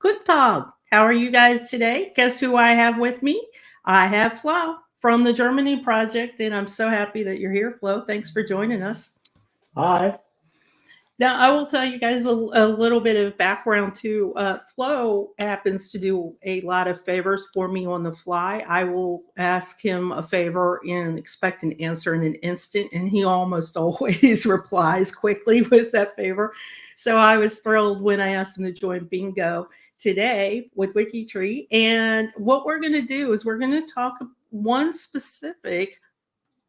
Good Tag. How are you guys today? Guess who I have with me? I have Flo from the Germany Project, and I'm so happy that you're here, Flo. Thanks for joining us. Hi. Now, I will tell you guys a little bit of background too. Flo happens to do a lot of favors for me on the fly. I will ask him a favor and expect an answer in an instant, and he almost always replies quickly with that favor. So I was thrilled when I asked him to join Bingo today with WikiTree. And what we're going to do is we're going to talk one specific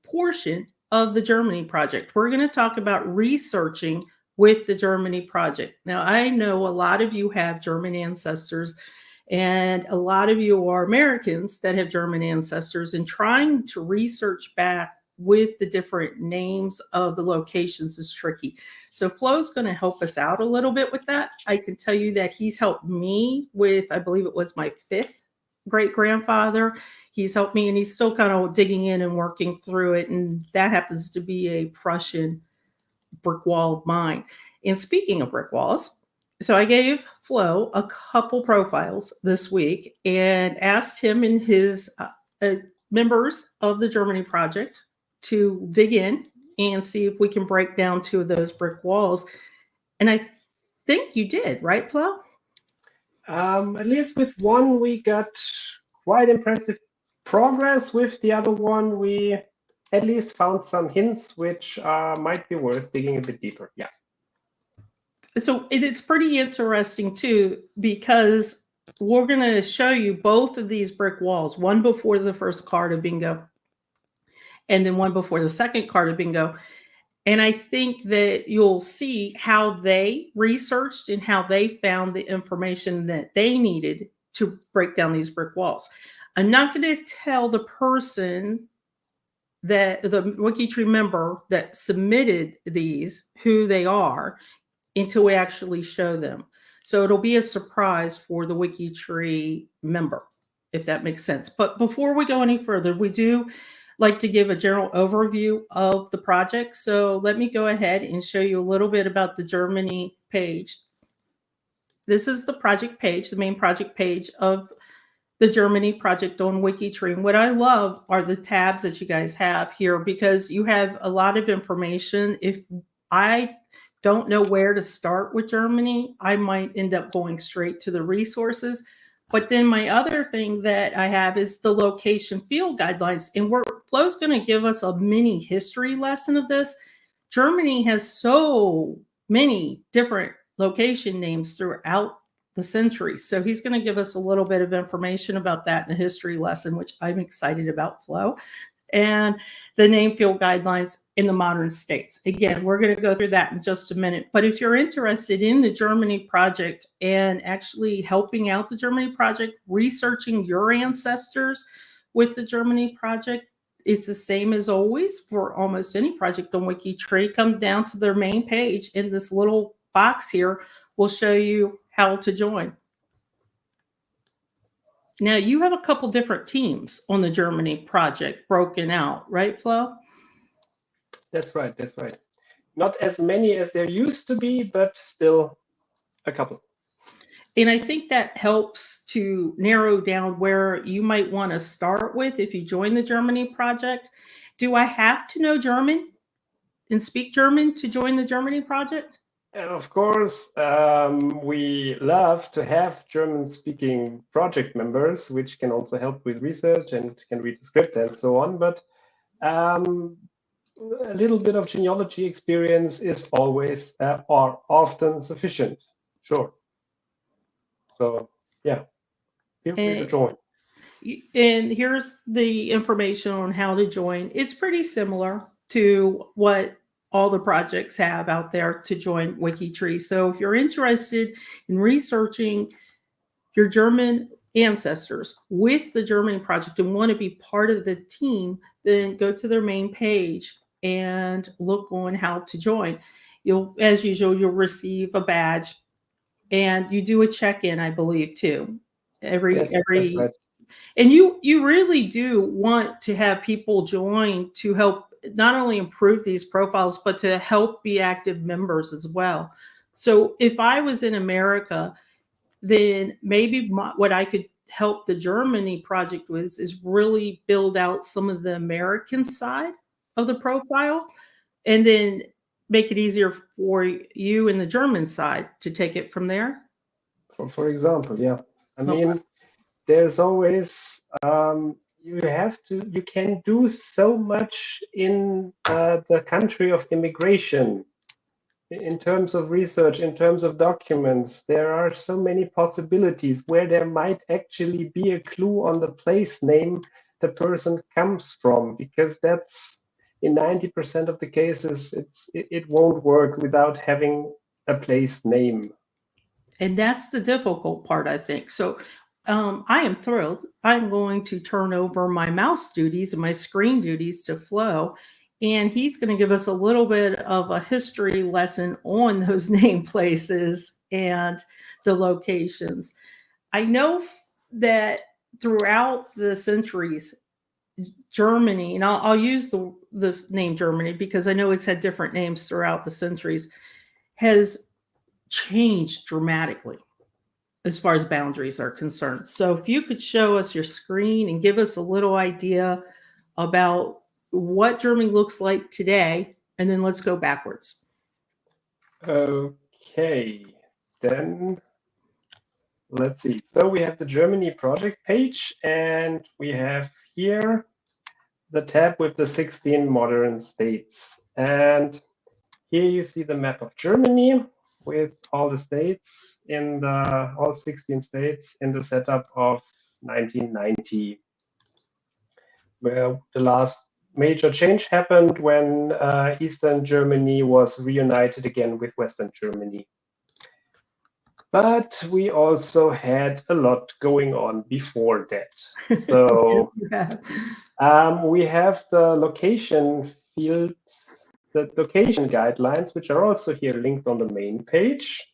portion of the Germany project. We're going to talk about researching with the Germany project. Now, I know a lot of you have German ancestors, and a lot of you are Americans that have German ancestors, and trying to research back with the different names of the locations is tricky. So Flo's going to help us out a little bit with that. I can tell you that he's helped me with, I believe it was my fifth great grandfather. He's helped me, and he's still kind of digging in and working through it. And that happens to be a Prussian brick wall of mine. And speaking of brick walls, so I gave Flo a couple profiles this week and asked him and his members of the Germany project to dig in and see if we can break down two of those brick walls. And I think you did, right, Flo? At least with one, we got quite impressive progress. With the other one, we at least found some hints which might be worth digging a bit deeper. Yeah. So it's pretty interesting too, because we're going to show you both of these brick walls, one before the first card of Bingo and then one before the second card of Bingo. And I think that you'll see how they researched and how they found the information that they needed to break down these brick walls. I'm not going to tell the person that the WikiTree member that submitted these who they are until we actually show them. So it'll be a surprise for the WikiTree member, if that makes sense. But before we go any further, we do like to give a general overview of the project. So let me go ahead and show you a little bit about the Germany page. This is the project page, the main project page of the Germany project on WikiTree. And what I love are the tabs that you guys have here, because you have a lot of information. If I don't know where to start with Germany, I might end up going straight to the resources. But then my other thing that I have is the location field guidelines. And Flo's going to give us a mini history lesson of this. Germany has so many different location names throughout the centuries. So he's going to give us a little bit of information about that in the history lesson, which I'm excited about, Flo. And the name field guidelines in the modern states. Again, we're going to go through that in just a minute. But if you're interested in the Germany project and actually helping out the Germany project, researching your ancestors with the Germany project, it's the same as always for almost any project on WikiTree. Come down to their main page. In this little box here will show you how to join. Now, you have a couple different teams on the Germany project broken out, right, Flo? That's right. That's right. Not as many as there used to be, but still a couple. And I think that helps to narrow down where you might want to start with if you join the Germany project. Do I have to know German and speak German to join the Germany project? And of course, we love to have German-speaking project members, which can also help with research and can read the script and so on. But a little bit of genealogy experience is always or often sufficient. Sure. So yeah, feel free to join. And here's the information on how to join. It's pretty similar to what all the projects have out there to join WikiTree. So if you're interested in researching your German ancestors with the Germany project and want to be part of the team, then go to their main page and look on how to join. You'll, as usual, you'll receive a badge, and you do a check-in, I believe, too. Yes, that's right. And you really do want to have people join to help not only improve these profiles, but to help be active members as well. So if I was in America, then maybe what I could help the Germany project with is really build out some of the American side of the profile, and then make it easier for you in the German side to take it from there. For example, yeah. I mean, there's always you can do so much in the country of immigration in terms of research, in terms of documents. There are so many possibilities where there might actually be a clue on the place name the person comes from, because that's in 90% of the cases it won't work without having a place name. And that's the difficult part, I think. So I am thrilled. I'm going to turn over my mouse duties and my screen duties to Flo, and he's going to give us a little bit of a history lesson on those name places and the locations. I know that throughout the centuries, Germany, and I'll use the name Germany because I know it's had different names throughout the centuries, has changed dramatically as far as boundaries are concerned. So if you could show us your screen and give us a little idea about what Germany looks like today, and then let's go backwards. Okay, then let's see. So we have the Germany project page, and we have here the tab with the 16 modern states. And here you see the map of Germany with all the states in all 16 states in the setup of 1990, where the last major change happened when Eastern Germany was reunited again with Western Germany. But we also had a lot going on before that. So we have the location field, the location guidelines, which are also here linked on the main page.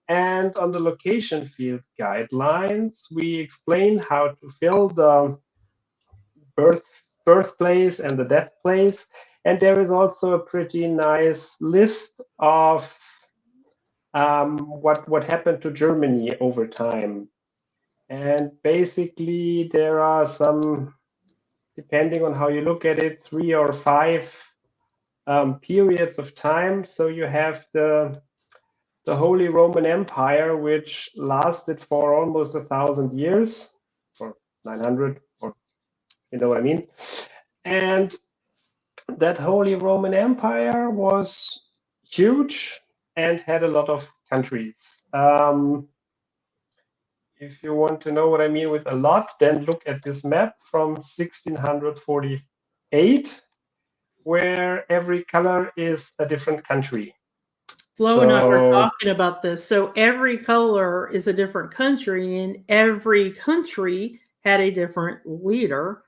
And on the location field guidelines, we explain how to fill the birthplace and the death place. And there is also a pretty nice list of what happened to Germany over time. And basically, there are some, depending on how you look at it, 3 or 5 periods of time. So you have the Holy Roman Empire, which lasted for almost 1,000 years, or 900, or you know what I mean. And that Holy Roman Empire was huge and had a lot of countries. If you want to know what I mean with a lot, then look at this map from 1648, where every color is a different country. Flo and I were talking about this. So every color is a different country, and every country had a different leader.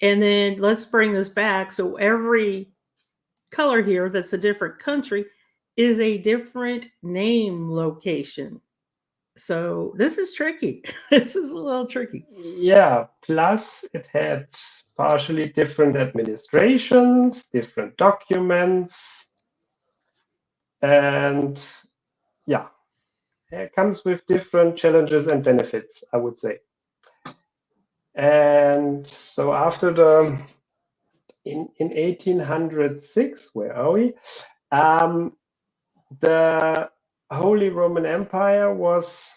And then let's bring this back. So every color here that's a different country is a different name location. So this is tricky. This is a little tricky. Yeah, plus it had partially different administrations, different documents, and yeah, it comes with different challenges and benefits, I would say. And so after in 1806, where are we? The Holy Roman Empire was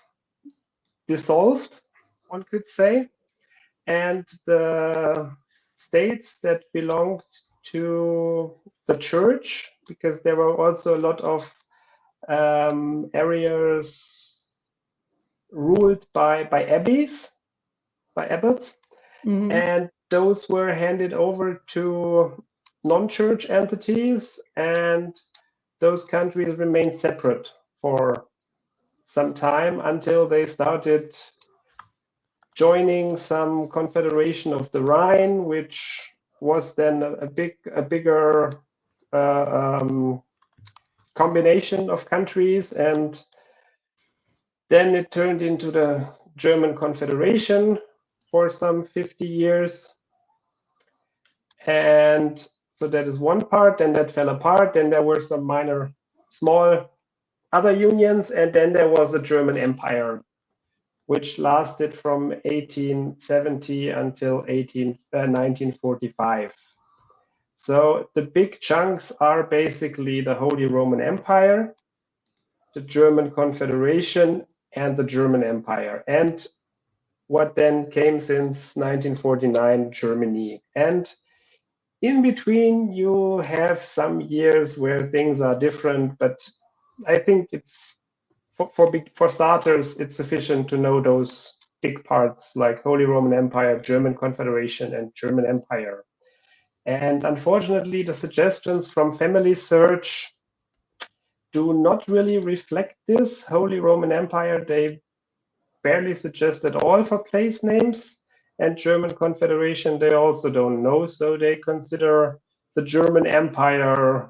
dissolved, one could say, and the states that belonged to the church, because there were also a lot of areas ruled by abbeys, by abbots, and those were handed over to non-church entities, and those countries remained separate for some time until they started joining some confederation of the Rhine, which was then a bigger combination of countries, and then it turned into the German Confederation for some 50 years. And so that is one part, and that fell apart. Then there were some small other unions, and then there was the German Empire which lasted from 1870 until 1945. So the big chunks are basically the Holy Roman Empire, the German Confederation, and the German Empire, and what then came since 1949, Germany. And in between, you have some years where things are different, but I think it's for starters, it's sufficient to know those big parts like Holy Roman Empire, German Confederation, and German Empire. And unfortunately, the suggestions from Family Search do not really reflect this. Holy Roman Empire, they barely suggest at all for place names, and German Confederation, they also don't know, so they consider the German Empire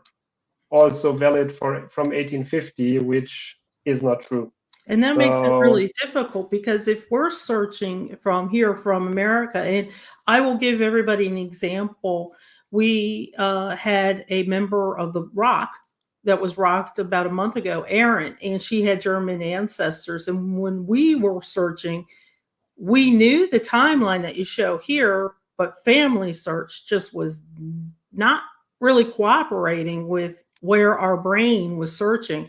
also valid from 1850, which is not true. And that makes it really difficult, because if we're searching from here, from America, and I will give everybody an example. We had a member of the Rock that was rocked about a month ago, Erin, and she had German ancestors. And when we were searching, we knew the timeline that you show here, but Family Search just was not really cooperating with where our brain was searching.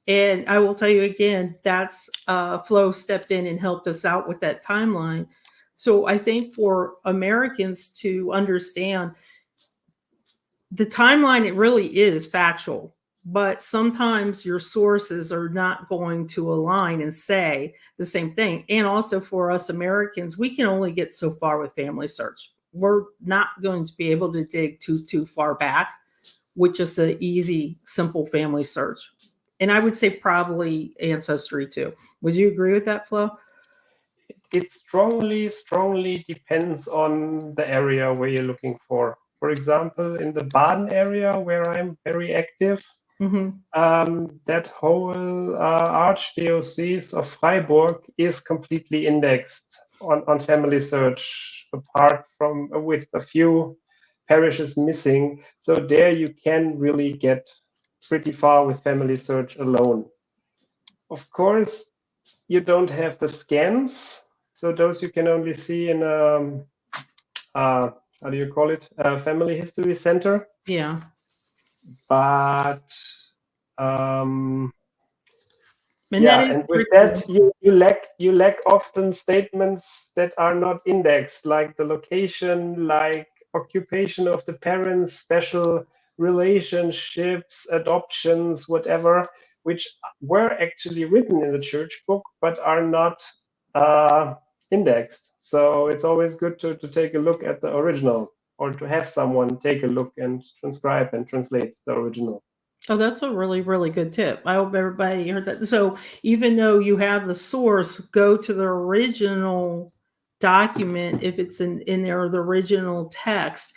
And I will tell you again, that's Flo stepped in and helped us out with that timeline. So I think for Americans to understand, the timeline, it really is factual, but sometimes your sources are not going to align and say the same thing. And also for us Americans, we can only get so far with Family Search. We're not going to be able to dig too far back with just an easy, simple Family Search. And I would say probably Ancestry too. Would you agree with that, Flo? It strongly depends on the area where you're looking for. For example, in the Baden area where I'm very active, that whole archdiocese of Freiburg is completely indexed on Family Search, apart from with a few parishes missing. So there you can really get pretty far with Family Search alone. Of course, you don't have the scans, so those you can only see in how do you call it? Family History Center. Yeah. But And with that you lack often statements that are not indexed, like the location, like occupation of the parents, special relationships, adoptions, whatever, which were actually written in the church book but are not indexed. So it's always good to take a look at the original, or to have someone take a look and transcribe and translate the original. Oh, that's a really, really good tip. I hope everybody heard that. So even though you have the source, go to the original document if it's in there, the original text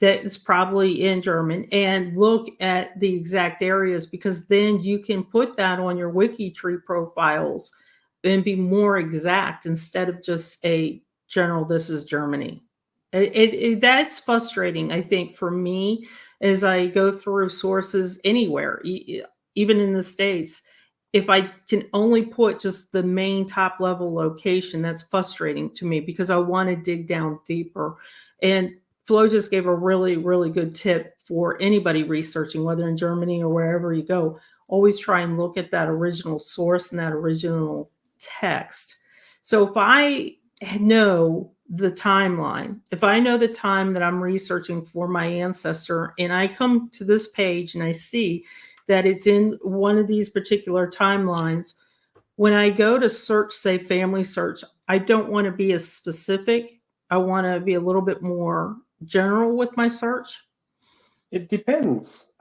that is probably in German, and look at the exact areas, because then you can put that on your WikiTree profiles and be more exact instead of just a general, this is Germany. That's frustrating, I think, for me as I go through sources anywhere, even in the States. If I can only put just the main top level location, that's frustrating to me, because I want to dig down deeper. And Flo just gave a really, really good tip for anybody researching, whether in Germany or wherever you go. Always try and look at that original source and that original text. So if I know the timeline, if I know the time that I'm researching for my ancestor, and I come to this page and I see that it's in one of these particular timelines, when I go to search, say Family Search, I don't want to be as specific. I want to be a little bit more general with my search. It depends.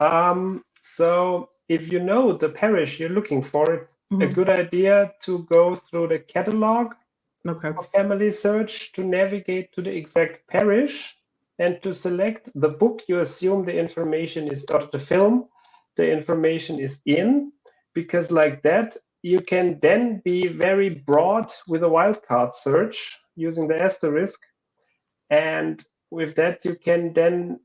So if you know the parish you're looking for, it's a good idea to go through the catalog of Family Search to navigate to the exact parish and to select the book you assume the information is, or the film the information is in, because like that you can then be very broad with a wildcard search using the asterisk, and with that you can then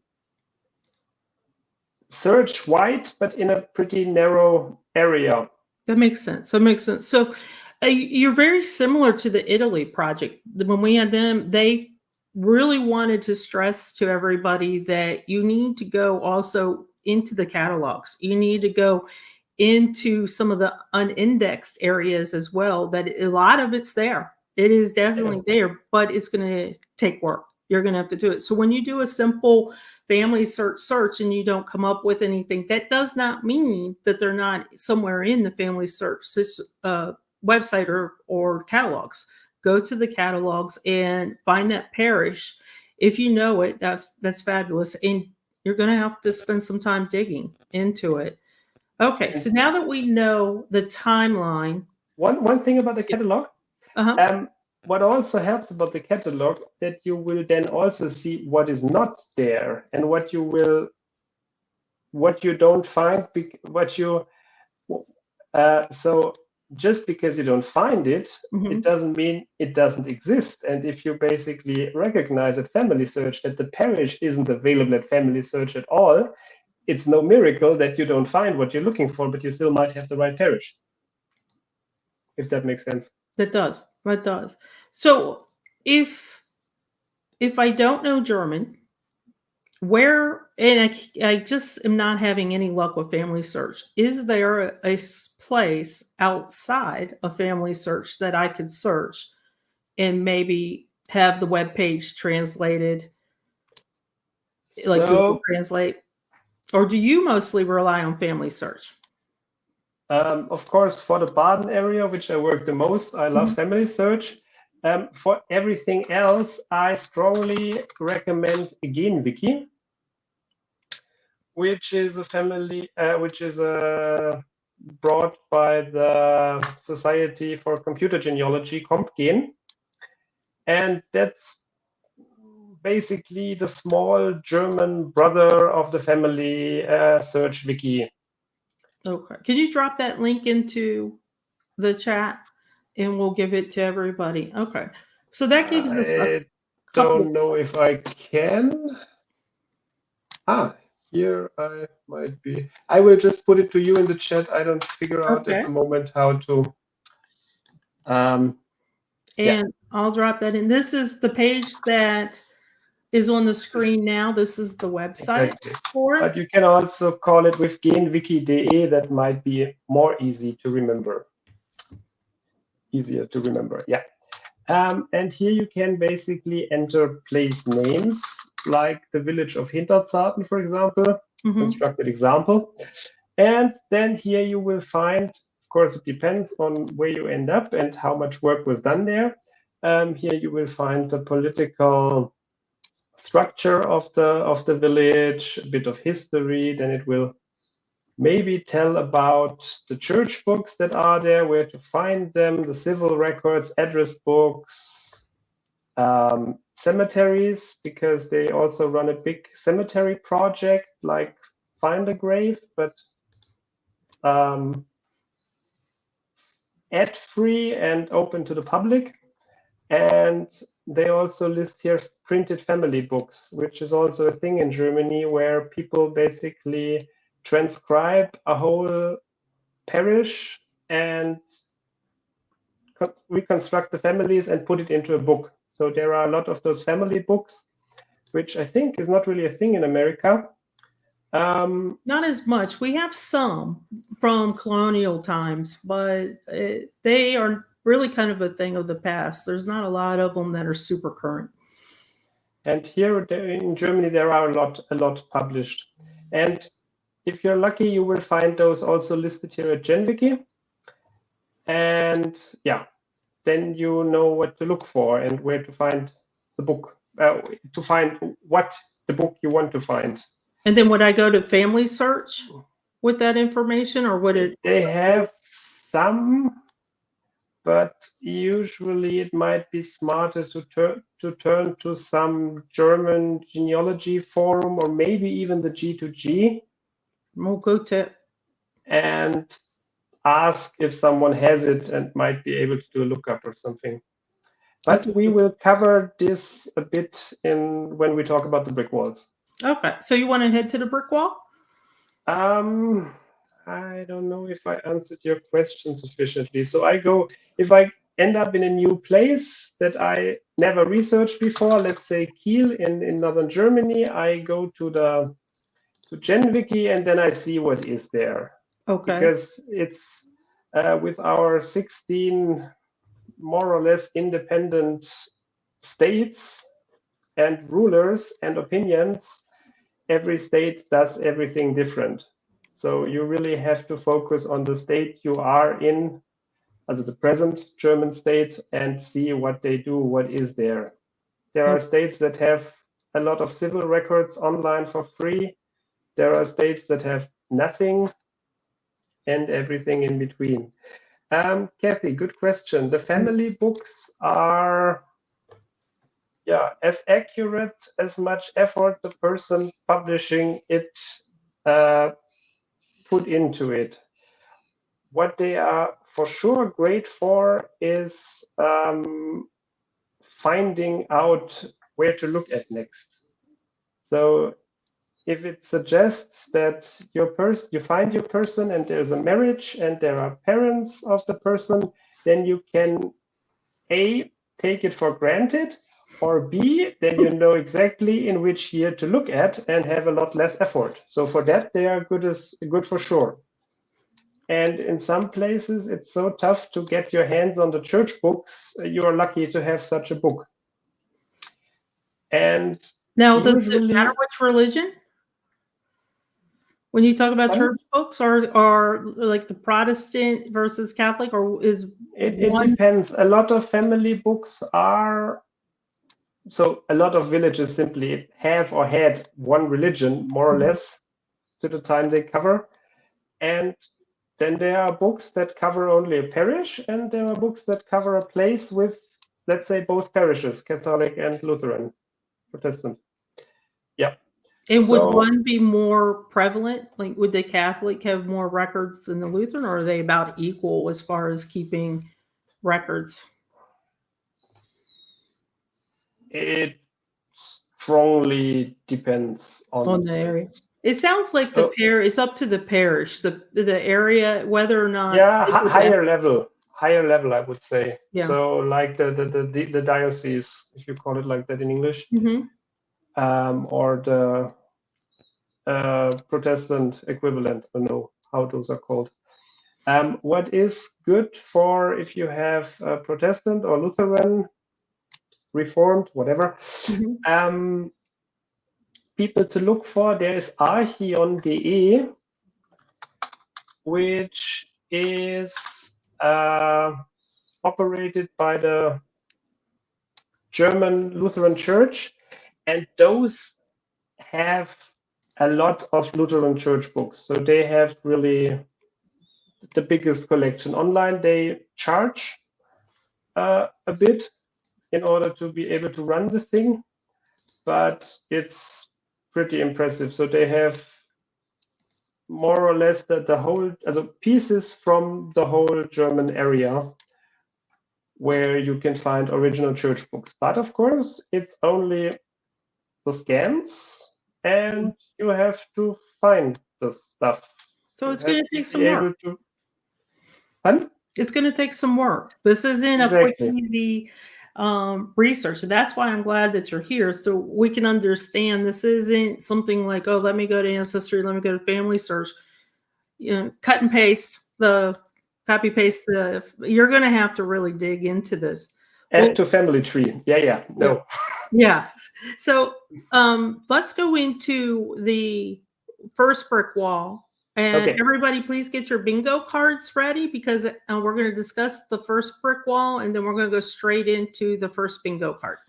search wide, but in a pretty narrow area. That makes sense. So You're very similar to the Italy project. When we had them, they really wanted to stress to everybody that you need to go also into the catalogs. You need to go into some of the unindexed areas as well. That a lot of it's there. It is definitely Yes. there, but it's going to take work. You're going to have to do it. So when you do a simple family search and you don't come up with anything, that does not mean that they're not somewhere in the family search website or catalogs. Go to the catalogs and find that parish. If you know it, that's fabulous. And you're going to have to spend some time digging into it. Okay, so now that we know the timeline. One thing about the catalog, Uh-huh. what also helps about the catalog, that you will then also see what is not there and what you don't find, so just because you don't find it, Mhm. it doesn't mean it doesn't exist. And if you basically recognize at Family Search that the parish isn't available at Family Search at all, it's no miracle that you don't find what you're looking for, but you still might have the right parish. If that makes sense. That does. That does. So if I don't know German, where, and I just am not having any luck with Family Search. Is there a place outside of Family Search that I could search and maybe have the web page translated, like Google So, Translate? Or do you mostly rely on Family Search? of course, for the Baden area, which I work the most, I love Mhm. Family Search. For everything else, I strongly recommend GenWiki, which is brought by the Society for Computer Genealogy, CompGen, and that's basically the small German brother of the Family Search Wiki. Okay. Can you drop that link into the chat and we'll give it to everybody? Okay. So that gives us a I couple. don't know if I can. Here I might be. I will just put it to you in the chat. I don't figure out at Okay. the moment how to. Yeah, And I'll drop that in. This is the page that is on the screen now. This is the website exactly. for it. But you can also call it with genwiki.de. That might be more easy to remember. Easier to remember. Yeah. And here you can basically enter place names, like the village of Hinterzarten, for example, constructed example. And then here you will find, of course, it depends on where you end up and how much work was done there. Here you will find the political structure of the village, a bit of history. Then it will maybe tell about the church books that are there, where to find them, the civil records, address books, cemeteries, because they also run a big cemetery project like Find a Grave, but ad free and open to the public. And they also list here printed family books, which is also a thing in Germany where people basically transcribe a whole parish and reconstruct the families and put it into a book. So there are a lot of those family books, which I think is not really a thing in America. Not as much. We have some from colonial times, but they are really kind of a thing of the past. There's not a lot of them that are super current. And here in Germany, there are a lot published. And if you're lucky, you will find those also listed here at GenWiki. And yeah, then you know what to look for and where to find the book, to find what the book you want to find. And then would I go to Family Search with that information, or would it? They have some, but usually it might be smarter to turn to some German genealogy forum or maybe even the G2G. We'll go to. And ask if someone has it and might be able to do a lookup or something. But we will cover this a bit when we talk about the brick walls. Okay, so you want to head to the brick wall? I don't know if I answered your question sufficiently. So if I end up in a new place that I never researched before, let's say Kiel in northern Germany, I go to GenWiki and then I see what is there. Okay. Because it's with our 16 more or less independent states and rulers and opinions, every state does everything different. So you really have to focus on the state you are in, as the present German state, and see what they do, what is there. There are states that have a lot of civil records online for free. There are states that have nothing and everything in between. Kathy, good question. The family books are as accurate, as much effort the person publishing it put into it. What they are for sure great for is finding out where to look at next. So if it suggests that you find your person and there's a marriage and there are parents of the person, then you can A, take it for granted, or B, then you know exactly in which year to look at and have a lot less effort. So for that, they are good for sure. And in some places, it's so tough to get your hands on the church books. You're lucky to have such a book. And now, does it usually, matter which religion? When you talk about church books, or like the Protestant versus Catholic, or is it one? depends. A lot of family books are, so a lot of villages simply have or had one religion, more or less, to the time they cover. And then there are books that cover only a parish, and there are books that cover a place with, let's say, both parishes, Catholic and Lutheran, Protestant. Yeah. And would one be more prevalent? Like, would the Catholic have more records than the Lutheran, or are they about equal as far as keeping records? It strongly depends on the area. It sounds like it's up to the parish, the area, whether or not. Yeah, higher level, I would say. Yeah. So like the diocese, if you call it like that in English, or the Protestant equivalent. I don't know how those are called. What is good for if you have Protestant or Lutheran, Reformed, whatever, people to look for, there is archion.de, which is operated by the German Lutheran Church, and those have a lot of Lutheran church books. So they have really the biggest collection. Online, they charge a bit in order to be able to run the thing, but it's pretty impressive. So they have more or less the whole, pieces from the whole German area where you can find original church books. But of course, it's only the scans, and you have to find the stuff. So it's going to take some work. It's going to take some work. This isn't a quick, easy research. That's why I'm glad that you're here, so we can understand this isn't something like, oh, let me go to Ancestry, let me go to Family Search. Cut and paste copy paste you're going to have to really dig into this. Add to family tree. Yeah. So let's go into the first brick wall, and everybody please get your bingo cards ready, because we're going to discuss the first brick wall, and then we're going to go straight into the first bingo card.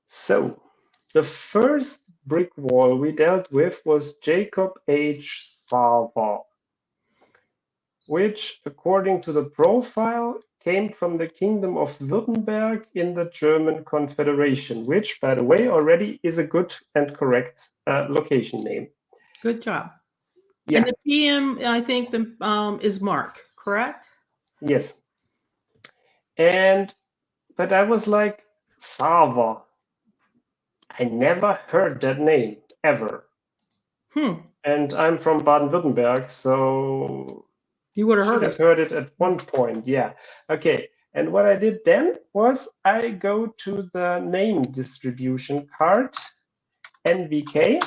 So the first brick wall we dealt with was Jacob H. Sava, which, according to the profile, came from the Kingdom of Württemberg in the German Confederation, which, by the way, already is a good and correct location name. Good job. Yeah. And the PM, I think, is Mark, correct? Yes. But I was like, Sava. I never heard that name, ever. And I'm from Baden-Württemberg, so You would have should heard have it. heard it at one point. Yeah. Okay. And what I did then was I go to the name distribution card, NVK.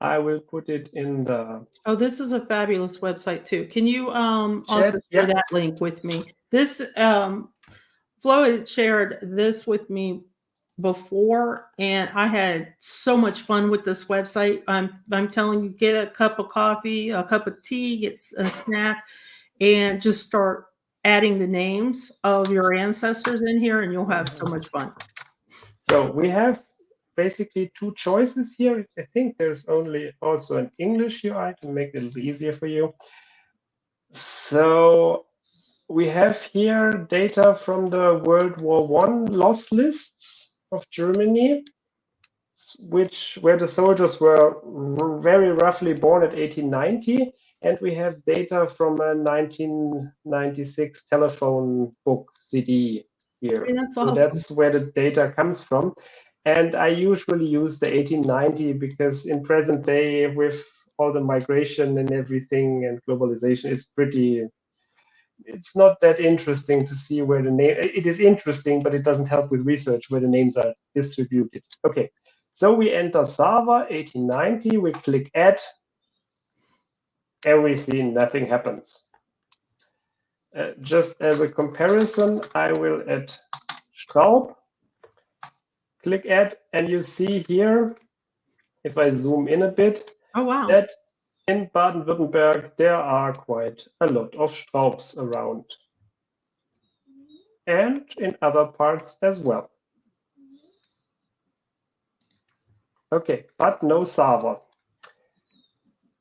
I will put it in the Oh, this is a fabulous website too. Can you also chat. share Yeah. that link with me? This Flo had shared this with me before, and I had so much fun with this website. I'm telling you, get a cup of coffee, a cup of tea, get a snack, and just start adding the names of your ancestors in here, and you'll have so much fun. So we have basically two choices here. I think there's only also an English UI to make it a little easier for you. So we have here data from the World War I loss lists of Germany, where the soldiers were very roughly born at 1890, and we have data from a 1996 telephone book CD here. Okay, that's So awesome. that's where the data comes from. And I usually use the 1890 because in present day, with all the migration and everything and globalization, it's not that interesting to see where the name, it is interesting, but it doesn't help with research where the names are distributed. Okay, so we enter Sava 1890, we click add, and we see nothing happens. Just as a comparison, I will add Straub, click add, and you see here, if I zoom in a bit, Oh, wow. that in Baden-Württemberg, there are quite a lot of Straubs around. And in other parts as well. Okay, but no Sava.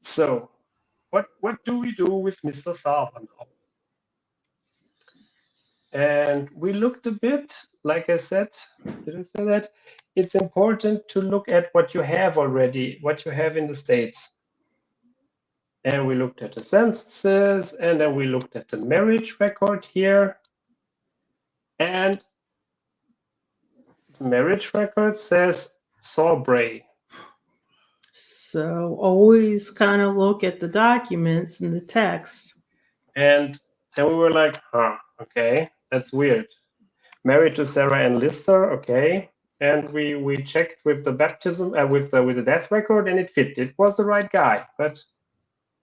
So what do we do with Mr. Sava now? And we looked a bit, like I said, did I say that? It's important to look at what you have already, what you have in the States. And we looked at the census, and then we looked at the marriage record here. And the marriage record says Sawbray. So always kind of look at the documents and the text. And then we were like, huh, okay, that's weird. Married to Sarah Ann Lister, okay. And we checked with the baptism, with the death record, and it fit. It was the right guy, but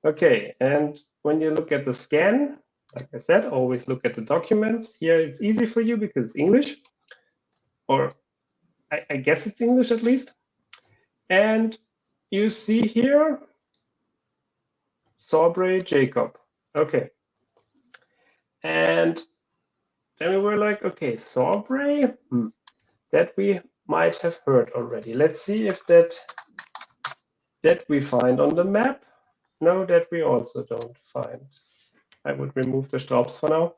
okay. And when you look at the scan, like I said, always look at the documents. Here it's easy for you because it's English, or I guess it's English at least. And you see here, Sawbray Jacob. Okay. And then we were like, okay, Sawbray, that we might have heard already. Let's see if that we find on the map. No, that we also don't find. I would remove the Straubs for now.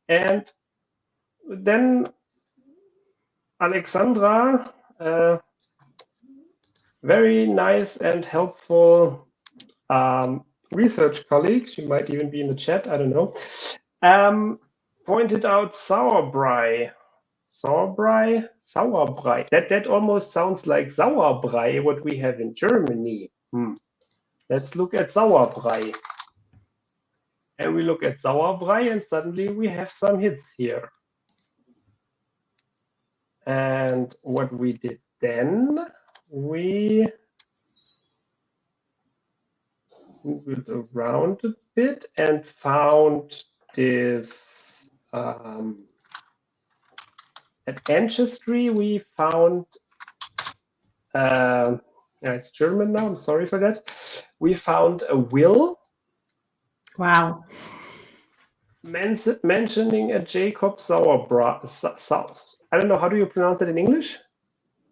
And then Alexandra, very nice and helpful research colleague, she might even be in the chat, I don't know, pointed out Sauerbrei. Sauerbrei? Sauerbrei. That almost sounds like Sauerbrei, what we have in Germany. Let's look at Sauerbrei. And we look at Sauerbrei, and suddenly we have some hits here. And what we did then, we moved around a bit and found this at Ancestry. We found it's German now, I'm sorry for that. We found a will. Wow. Mentioning a Jacob Sauerbrei. I don't know, how do you pronounce it in English?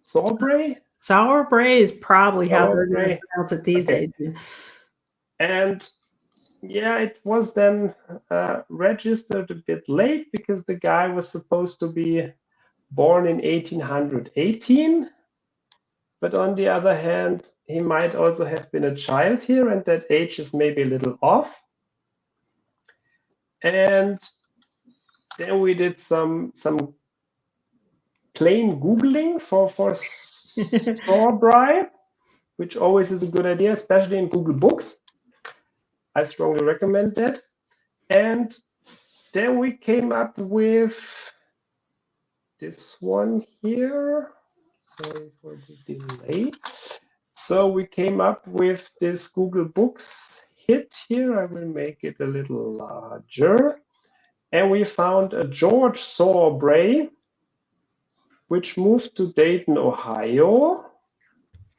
Sawbray? Sauerbrei is probably how they're going to Sauerbrei. pronounce it these Okay. days. And yeah, it was then registered a bit late because the guy was supposed to be born in 1818. But on the other hand, he might also have been a child here, and that age is maybe a little off. And then we did some plain Googling for Sawbray. which always is a good idea, especially in Google Books. I strongly recommend that. And then we came up with this one here. Sorry for the delay. So we came up with this Google Books hit here. I will make it a little larger. And we found a George Sawbray, which moved to Dayton, Ohio.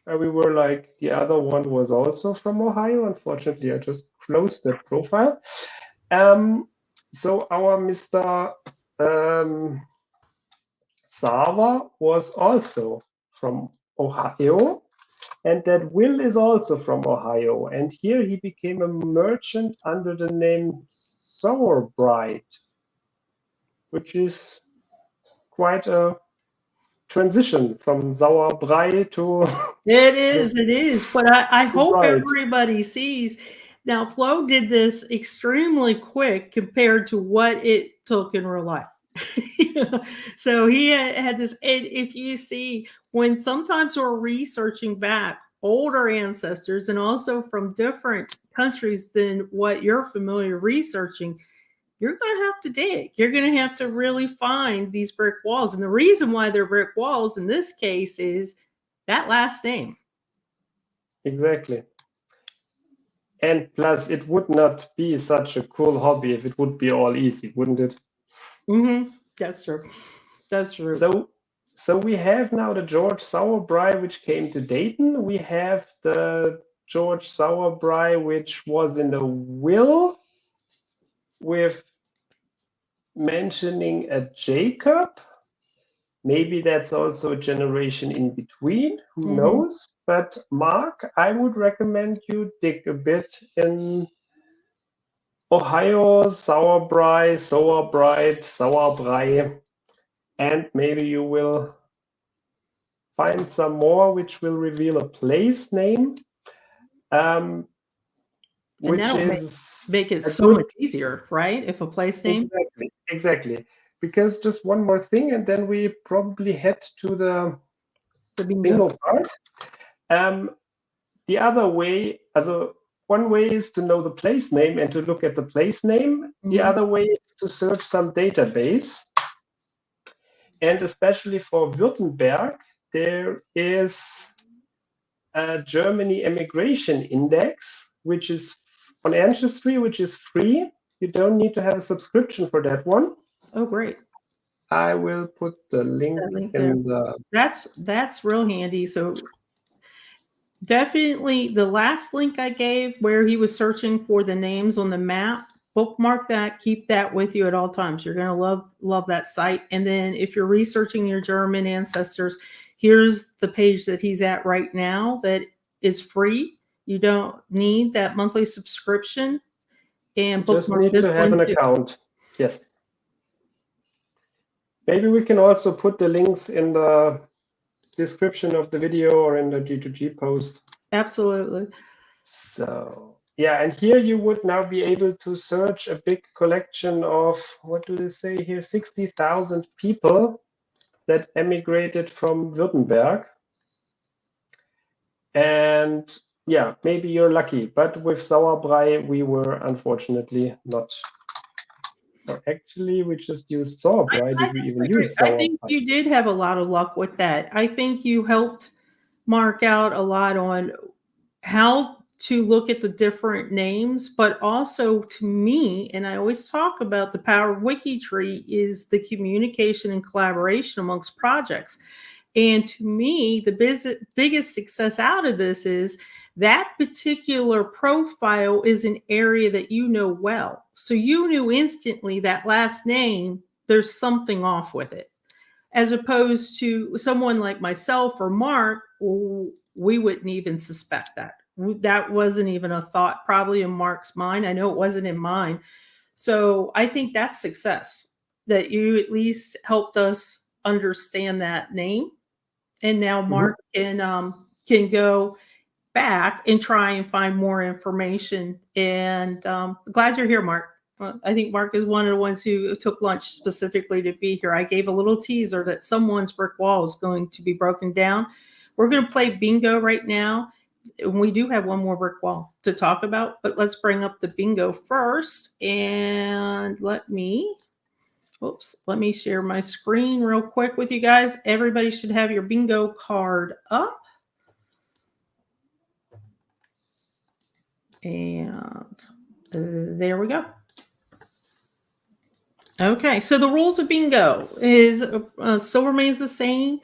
And we were like, the other one was also from Ohio. Unfortunately, I just closed that profile. So our Mr. Sava was also from Ohio. And that Will is also from Ohio. And here he became a merchant under the name Sourbright, which is quite a transition from Sauerbrei to It is. But I hope Right. everybody sees. Now, Flo did this extremely quick compared to what it took in real life. So he had this. And if you see, when sometimes we're researching back older ancestors and also from different countries than what you're familiar researching, you're going to have to dig. You're going to have to really find these brick walls. And the reason why they're brick walls in this case is that last name. Exactly. And plus, it would not be such a cool hobby if it would be all easy, wouldn't it? Mm-hmm. That's true. That's true. So we have now the George Sauerbrei, which came to Dayton. We have the George Sauerbrei, which was in the will with mentioning a Jacob. Maybe that's also a generation in between, who knows? But Mark, I would recommend you dig a bit in Ohio, Sauerbrei, and maybe you will find some more which will reveal a place name, which is make it so much easier, right? If a place name. Exactly. Because just one more thing, and then we probably head to the bingo part. The other way, one way is to know the place name and to look at the place name. The other way is to search some database. And especially for Württemberg, there is a Germany Emigration Index, which is on Ancestry, which is free. You don't need to have a subscription for that one. Oh, great. I will put the link in the... That's real handy. So definitely the last link I gave where he was searching for the names on the map, bookmark that, keep that with you at all times. You're going to love that site. And then if you're researching your German ancestors, here's the page that he's at right now that is free. You don't need that monthly subscription. And just need to have an account. Yes. Maybe we can also put the links in the description of the video or in the G2G post. Absolutely. So yeah, and here you would now be able to search a big collection of, what do they say here, 60,000 people that emigrated from Württemberg. And yeah, maybe you're lucky, but with Sauerbrei, we were unfortunately not. Or actually, we just used Sauerbrei. Did we even use Sauerbrei? I think you did have a lot of luck with that. I think you helped Mark out a lot on how to look at the different names, but also to me, and I always talk about the power of WikiTree is the communication and collaboration amongst projects. And to me, the biggest success out of this is that particular profile is an area that you know well. So you knew instantly that last name, there's something off with it. As opposed to someone like myself or Mark, we wouldn't even suspect that. That wasn't even a thought probably in Mark's mind. I know it wasn't in mine. So I think that's success, that you at least helped us understand that name. And now Mark can go back and try and find more information. And glad you're here, Mark. I think Mark is one of the ones who took lunch specifically to be here. I gave a little teaser that someone's brick wall is going to be broken down. We're going to play bingo right now. we do have one more brick wall to talk about, but let's bring up the bingo first. And let me share my screen real quick with you guys. Everybody should have your bingo card up. And there we go. Okay, so the rules of bingo is still remains the same.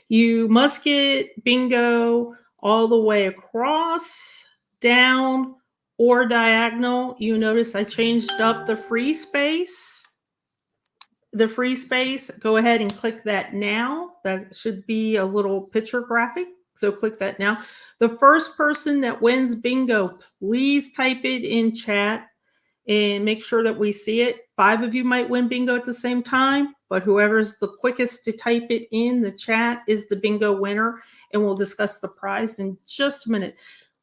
You must get bingo all the way across, down, or diagonal. You notice I changed up the free space. The free space, go ahead and click that now. That should be a little picture graphic. So click that now. The first person that wins bingo, please type it in chat and make sure that we see it. 5 of you might win bingo at the same time, but whoever's the quickest to type it in the chat is the bingo winner, and we'll discuss the prize in just a minute.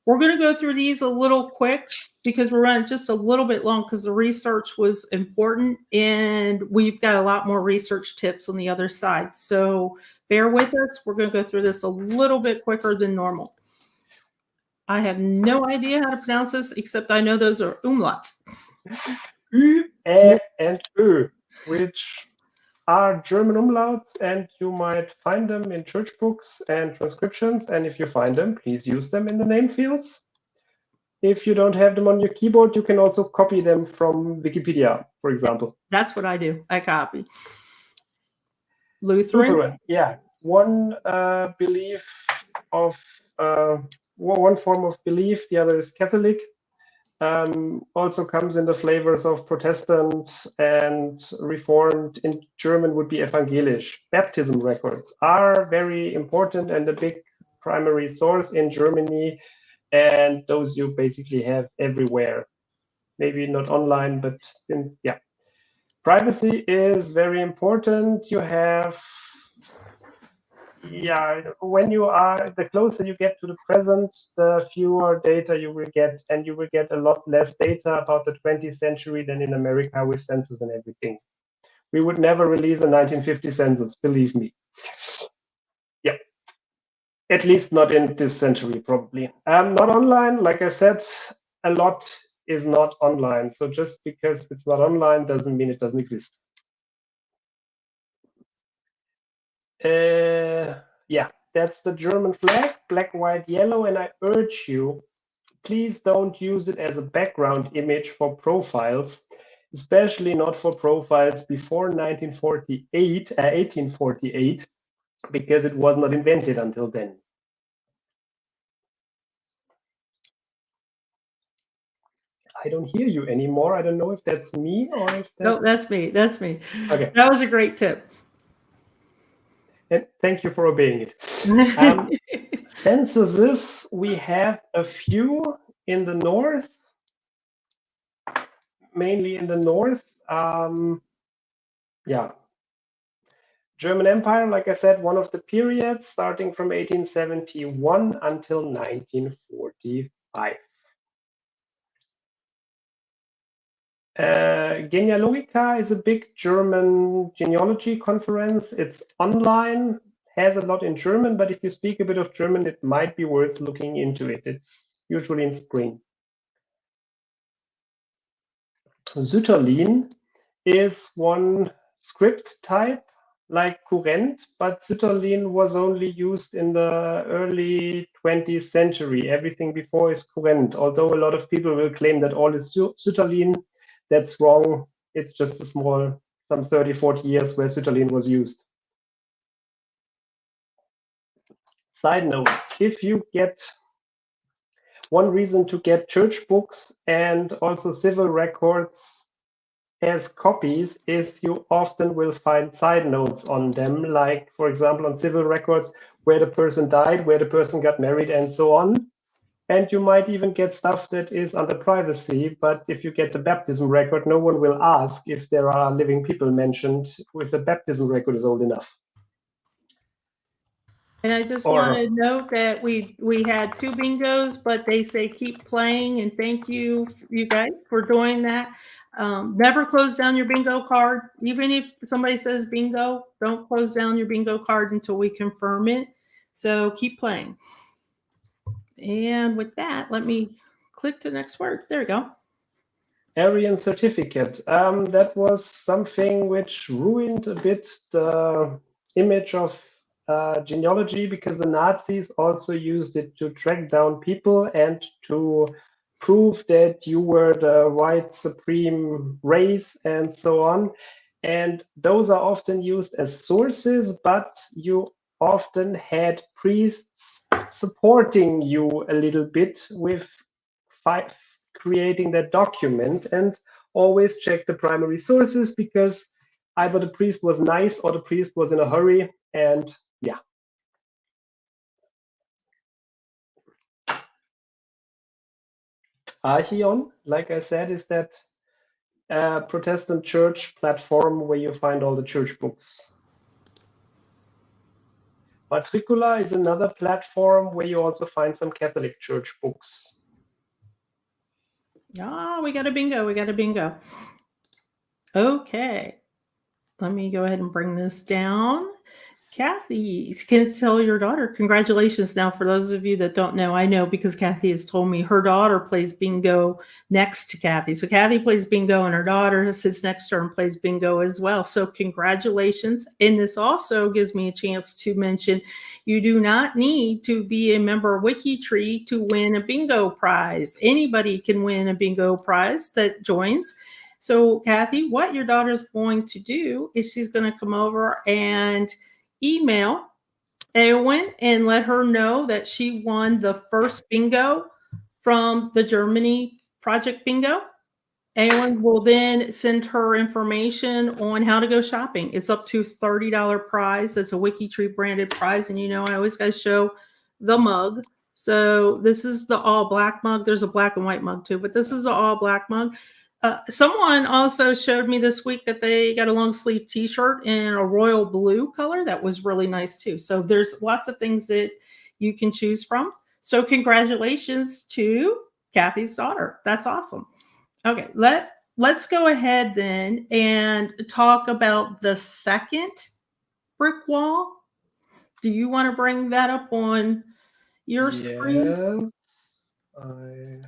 We're going to go through these a little quick because we're running just a little bit long because the research was important, and we've got a lot more research tips on the other side. So bear with us. We're going to go through this a little bit quicker than normal. I have no idea how to pronounce this, except I know those are umlauts. Ü, Ä, and Ö, which are German umlauts, and you might find them in church books and transcriptions. And if you find them, please use them in the name fields. If you don't have them on your keyboard, you can also copy them from Wikipedia, for example. That's what I do. I copy. Lutheran. Yeah. One belief of one form of belief. The other is Catholic. Also comes in the flavors of Protestant and Reformed. In German would be evangelisch. Baptism records are very important and a big primary source in Germany, and those you basically have everywhere. Maybe not online, but since, yeah. Privacy is very important. You have, when you are, the closer you get to the present, the fewer data you will get, and you will get a lot less data about the 20th century than in America with census and everything. We would never release a 1950 census, believe me. Yeah, at least not in this century, probably. Not online, like I said, a lot is not online. So just because it's not online doesn't mean it doesn't exist. Yeah, that's the German flag, black, white, yellow, and I urge you, please don't use it as a background image for profiles, especially not for profiles before 1848, because it was not invented until then. I don't hear you anymore. I don't know if that's me or if that's... No, that's me. That's me. Okay. That was a great tip. And thank you for obeying it. Censuses, we have a few in the north, mainly in the north. Yeah. German Empire, like I said, one of the periods starting from 1871 until 1945. Genealogica is a big German genealogy conference. It's online, has a lot in German, but if you speak a bit of German, it might be worth looking into it. It's usually in spring. Sütterlin is one script type like Kurrent, but Sütterlin was only used in the early 20th century. Everything before is Kurrent, although a lot of people will claim that all is Sütterlin. That's wrong. It's just a small, some 30, 40 years where Sütterlin was used. Side notes, if you get one reason to get church books and also civil records as copies is you often will find side notes on them, like, for example, on civil records, where the person died, where the person got married, and so on. And you might even get stuff that is under privacy, but if you get the baptism record, no one will ask if there are living people mentioned if the baptism record is old enough. And I just want to note that we had 2 bingos, but they say keep playing, and thank you guys for doing that. Never close down your bingo card. Even if somebody says bingo, don't close down your bingo card until we confirm it. So keep playing. And with that, let me click to the next word. There we go. Aryan certificate. That was something which ruined a bit the image of genealogy, because the Nazis also used it to track down people and to prove that you were the white supreme race and so on. And those are often used as sources, but you often had priests supporting you a little bit with creating that document, and always check the primary sources, because either the priest was nice or the priest was in a hurry. And yeah. Archeon, like I said, is that Protestant church platform where you find all the church books. Matricula is another platform where you also find some Catholic church books. Ah, we got a bingo. We got a bingo. Okay. Let me go ahead and bring this down. Kathy, you can tell your daughter congratulations. Now, for those of you that don't know, I know because Kathy has told me her daughter plays bingo next to Kathy. So Kathy plays bingo and her daughter sits next to her and plays bingo as well. So congratulations. And this also gives me a chance to mention you do not need to be a member of WikiTree to win a bingo prize. Anybody can win a bingo prize that joins. So Kathy, what your daughter's going to do is she's going to come over and email Eowyn and let her know that she won the first bingo from the Germany Project Bingo. Eowyn will then send her information on how to go shopping. It's up to $30 prize. That's a WikiTree branded prize. And you know, I always got to show the mug. So this is the all black mug. There's a black and white mug too, but this is the all black mug. Someone also showed me this week that they got a long sleeve t-shirt in a royal blue color. That was really nice too. So there's lots of things that you can choose from. So congratulations to Kathy's daughter. That's awesome. Okay, let's go ahead then and talk about the second brick wall. Do you want to bring that up on your screen? Yes,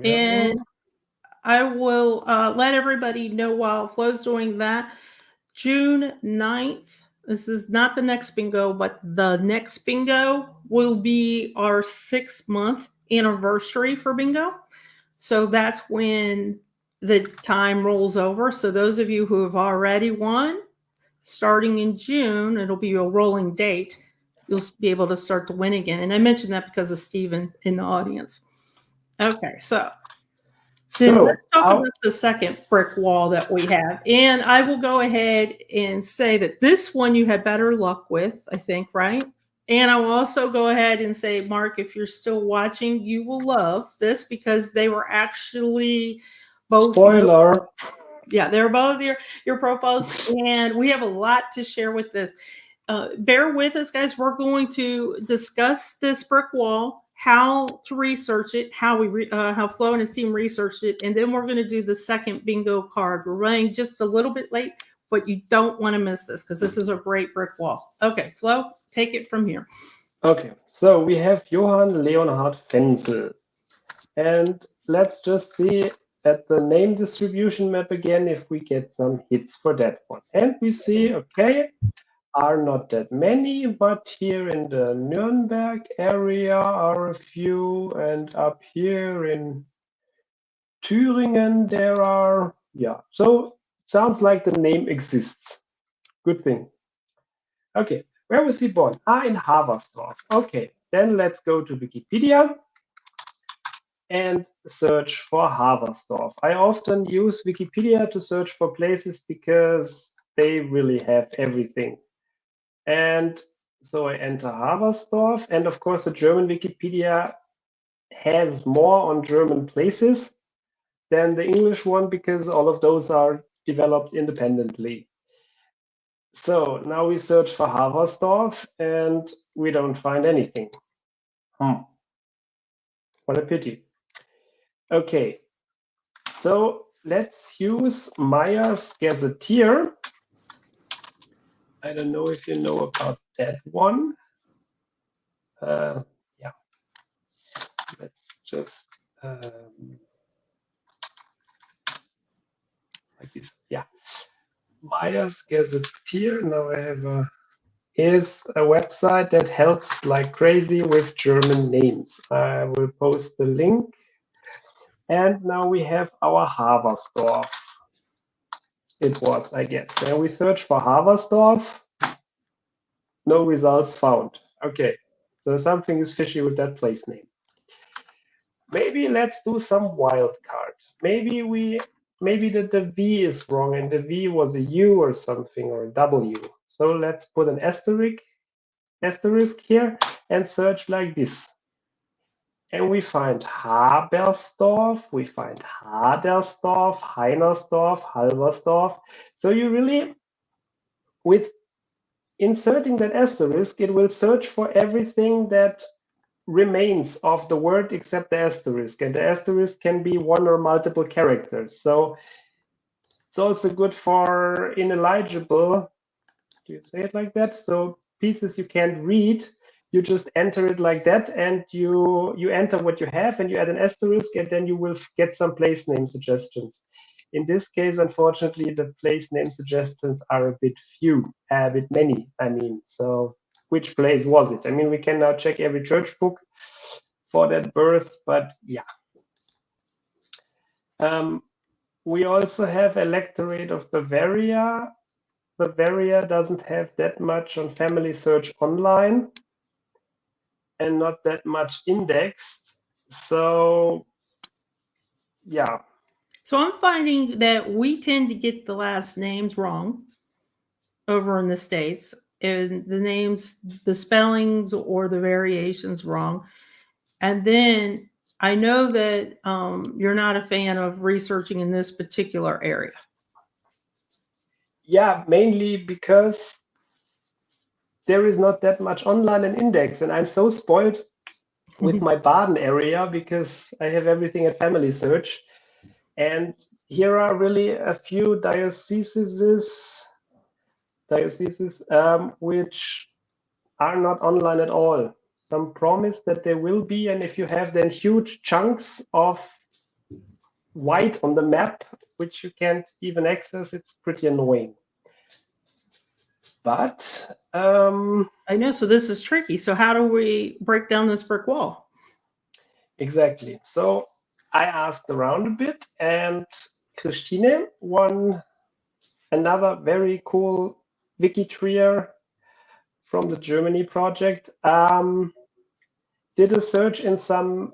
And I will let everybody know while Flo's doing that. June 9th, this is not the next bingo, but the next bingo will be our 6-month anniversary for bingo. So that's when the time rolls over. So those of you who have already won, starting in June, it'll be a rolling date. You'll be able to start to win again. And I mentioned that because of Stephen in the audience. Okay, so then let's talk about the second brick wall that we have. And I will go ahead and say that this one you had better luck with, I think, right? And I will also go ahead and say, Mark, if you're still watching, you will love this because they were actually both. Spoiler. Yeah, they're both your profiles. And we have a lot to share with this. Bear with us, guys. We're going to discuss this brick wall, how to research it, how Flo and his team researched it, and then we're going to do the second bingo card. We're running just a little bit late, but you don't want to miss this because this is a great brick wall. Okay, Flo, take it from here. Okay, so we have Johann Leonhard Fenzel, and let's just see at the name distribution map again if we get some hits for that one. And we see, okay, are not that many, but here in the Nuremberg area are a few, and up here in Thüringen there are, yeah, so sounds like the name exists. Good thing. Okay, where was he born? In Haversdorf. Okay, then let's go to Wikipedia and search for Haversdorf. I often use Wikipedia to search for places because they really have everything. And so I enter Haversdorf, and of course the German Wikipedia has more on German places than the English one because all of those are developed independently. So now we search for Haversdorf and we don't find anything. What a pity. Okay, so let's use Meyer's Gazetteer. I don't know if you know about that one. Yeah. just like this. Yeah, Myers Gazetteer. Now I have here's a website that helps like crazy with German names. I will post the link. And now we have our Haversdorf. It was, I guess. And we search for Haversdorf. No results found. Okay, so something is fishy with that place name. Maybe let's do some wild card. Maybe the V is wrong and the V was a U or something or a W. So let's put an asterisk here and search like this. And we find Habersdorf, we find Hadersdorf, Heinersdorf, Halbersdorf. So you really, with inserting that asterisk, it will search for everything that remains of the word except the asterisk. And the asterisk can be one or multiple characters. So it's also good for ineligible. Do you say it like that? So pieces you can't read, you just enter it like that, and you enter what you have, and you add an asterisk, and then you will get some place name suggestions. In this case, unfortunately, the place name suggestions are a bit many. I mean, so which place was it? I mean, we can now check every church book for that birth, but yeah. We also have Electorate of Bavaria. Bavaria doesn't have that much on family search online and not that much indexed. So, yeah. So I'm finding that we tend to get the last names wrong over in the States, and the names, the spellings or the variations wrong. And then I know that you're not a fan of researching in this particular area. Yeah, mainly because there is not that much online and index, and I'm so spoiled with my Baden area because I have everything at Family Search. And here are really a few dioceses which are not online at all. Some promise that they will be, and if you have then huge chunks of white on the map, which you can't even access, it's pretty annoying. But I know, so this is tricky. So how do we break down this brick wall? Exactly. So I asked around a bit, and Christine, another very cool WikiTree's from the Germany project, did a search in some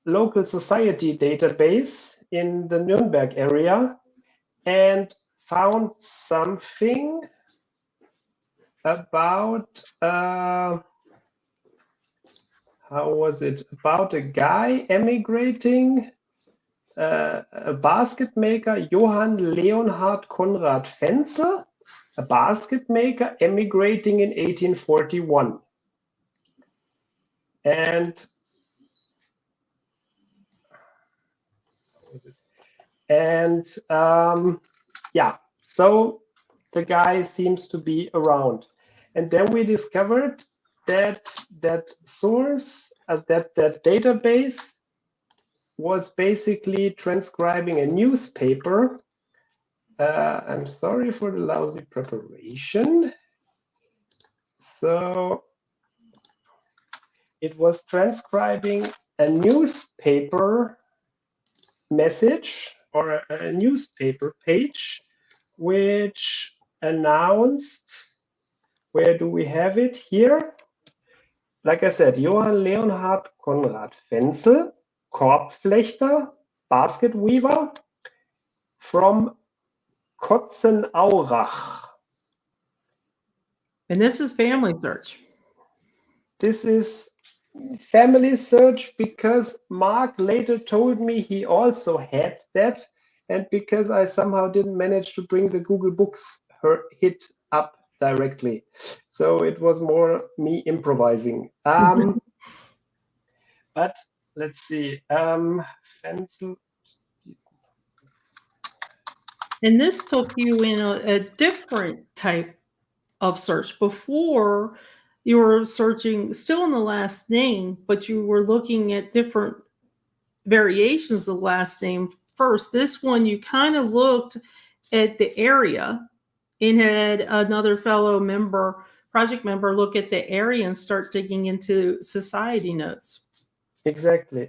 local society database in the Nuremberg area and found something about how was it? About a guy emigrating, a basket maker, Johann Leonhard Konrad Fenzel, a basket maker emigrating in 1841. Yeah, so the guy seems to be around. And then we discovered that source, that database was basically transcribing a newspaper. I'm sorry for the lousy preparation. So it was transcribing a newspaper message or a newspaper page, which announced, where do we have it here? Like I said, Johann Leonhard Konrad Fenzel, Korbflechter, basket weaver from Kotzenaurach. And this is Family Search. This is Family Search because Mark later told me he also had that, and because I somehow didn't manage to bring the Google Books hit up directly. So it was more me improvising. But let's see. Fenzel. And this took you in a different type of search. Before, you were searching still in the last name, but you were looking at different variations of the last name first. This one, you kind of looked at the area and had another fellow member, project member, look at the area and start digging into society notes. Exactly.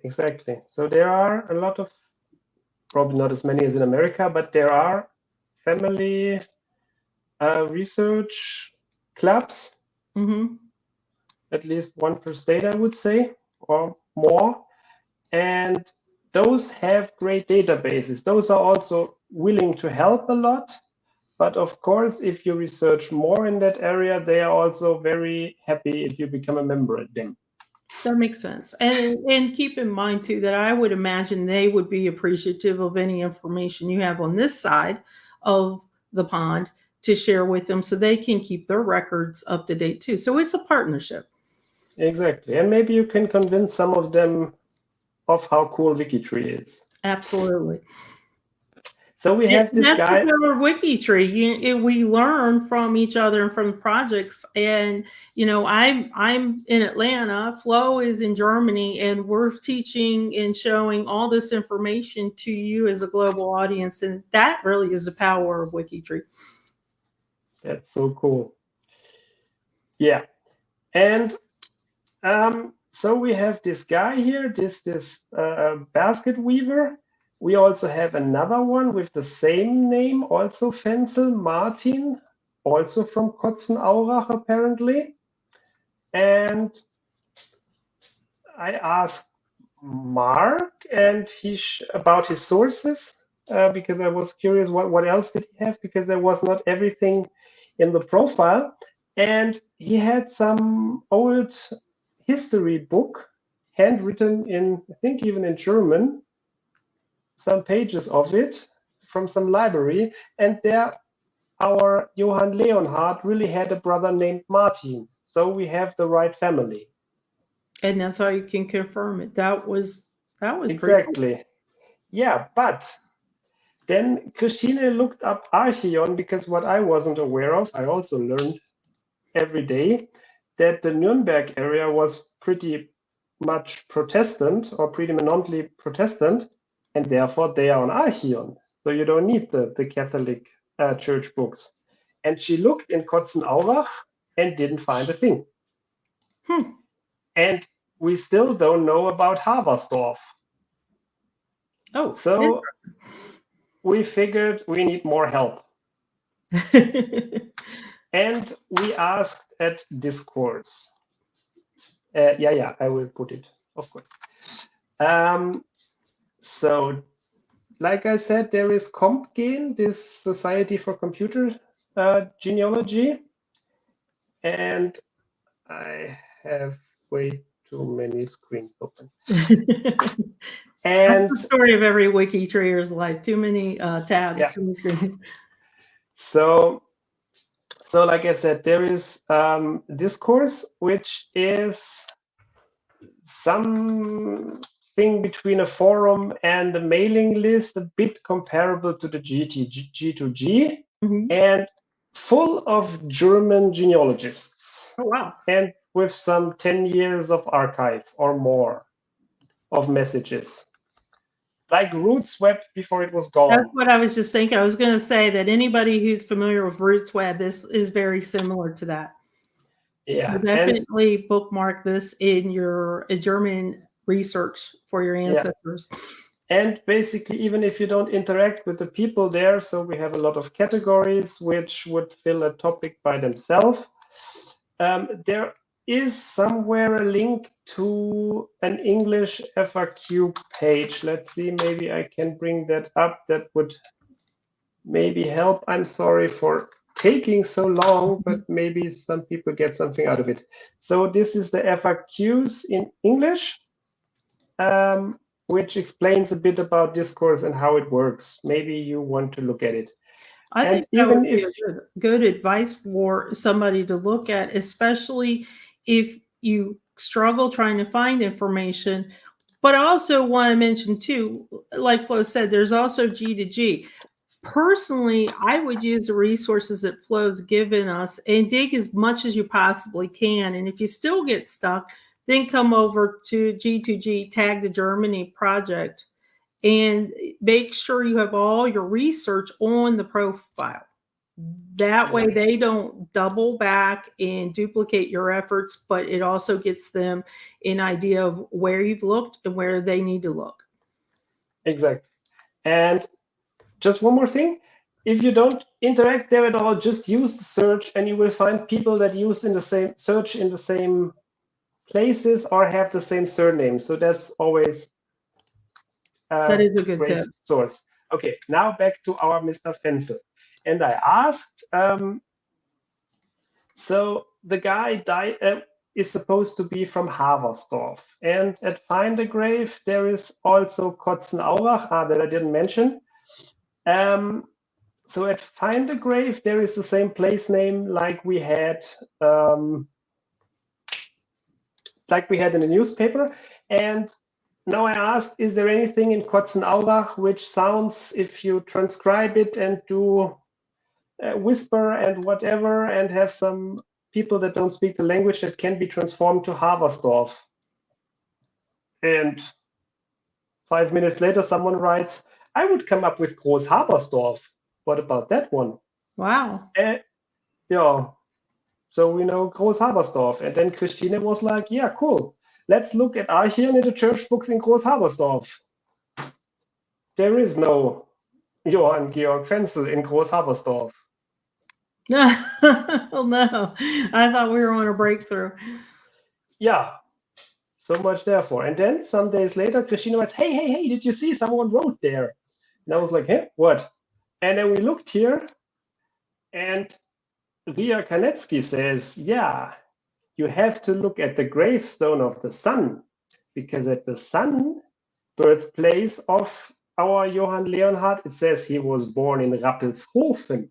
So there are a lot of, probably not as many as in America, but there are family research clubs, at least one per state, I would say, or more. And those have great databases. Those are also willing to help a lot. But of course, if you research more in that area, they are also very happy if you become a member at them. That makes sense. And keep in mind too that I would imagine they would be appreciative of any information you have on this side of the pond to share with them so they can keep their records up to date too. So it's a partnership. Exactly. And maybe you can convince some of them of how cool WikiTree is. Absolutely. So we have this That's guy. the power of WikiTree. We learn from each other and from the projects. And I'm in Atlanta. Flo is in Germany, and we're teaching and showing all this information to you as a global audience. And that really is the power of WikiTree. That's so cool. Yeah, and so we have this guy here, this basket weaver. We also have another one with the same name, also Fenzel, Martin, also from Kotzenaurach, apparently. And I asked Mark and about his sources, because I was curious what else did he have, because there was not everything in the profile. And he had some old history book, handwritten in, I think even in German, some pages of it from some library. And there, our Johann Leonhard really had a brother named Martin. So we have the right family. And that's how you can confirm it. That was Exactly. pretty cool. Yeah, but then Christine looked up Archeon, because what I wasn't aware of, I also learned every day that the Nuremberg area was pretty much Protestant, or predominantly Protestant, and therefore they are on Archeon. So you don't need the Catholic church books. And she looked in Kotzenaurach and didn't find a thing. And we still don't know about Haversdorf. Oh, so we figured we need more help. And we asked at Discourse. Yeah, I will put it, of course. So, like I said, there is CompGen, this Society for Computer Genealogy. And I have way too many screens open. And that's the story of every WikiTree's life. Too many tabs, yeah. too many screens. So like I said, there is Discourse, which is something between a forum and a mailing list, a bit comparable to the G2G, and full of German genealogists. Oh, wow. And with some 10 years of archive or more of messages. Like RootsWeb before it was gone. That's what I was just thinking. I was going to say that anybody who's familiar with RootsWeb, this is very similar to that. Yeah. So definitely bookmark this in your German research for your ancestors. Yeah. And basically, even if you don't interact with the people there, so we have a lot of categories which would fill a topic by themselves. There is somewhere a link to an English FAQ page. Let's see, maybe I can bring that up. That would maybe help. I'm sorry for taking so long, but maybe some people get something out of it. So this is the FAQs in English, which explains a bit about Discourse and how it works. Maybe you want to look at it. I think that would be good advice for somebody to look at, especially if you struggle trying to find information. But I also want to mention too, like Flo said, there's also G2G. Personally, I would use the resources that Flo's given us and dig as much as you possibly can. And if you still get stuck, then come over to G2G, tag the Germany project, and make sure you have all your research on the profile. That way they don't double back and duplicate your efforts, but it also gets them an idea of where you've looked and where they need to look. Exactly. And just one more thing. If you don't interact there at all, just use the search and you will find people that use in the same search in the same places or have the same surname. So that's always That is a good great tip. source. Okay, now back to our Mr. Fenzel. And I asked, so the guy is supposed to be from Haversdorf. And at Find a Grave, there is also Kotzenaurach, that I didn't mention. So at Find a Grave, there is the same place name like we had in the newspaper. And now I asked, is there anything in Kotzenaurach which sounds, if you transcribe it and do whisper and whatever, and have some people that don't speak the language that can be transformed to Haversdorf? And 5 minutes later, someone writes, I would come up with Groß Habersdorf. What about that one? Wow. Yeah. So we know Groß Habersdorf. And then Christine was like, yeah, cool. Let's look at Archien in the church books in Groß Habersdorf. There is no Johann Georg Fenzel in Groß Habersdorf. Oh no, I thought we were on a breakthrough. Yeah, so much therefore. And then some days later, Christina writes, hey, did you see someone wrote there? And I was like, hey, what? And then we looked here, and Ria Kanetsky says, yeah, you have to look at the gravestone of the son, because at the son, birthplace of our Johann Leonhard, it says he was born in Rappelshofen.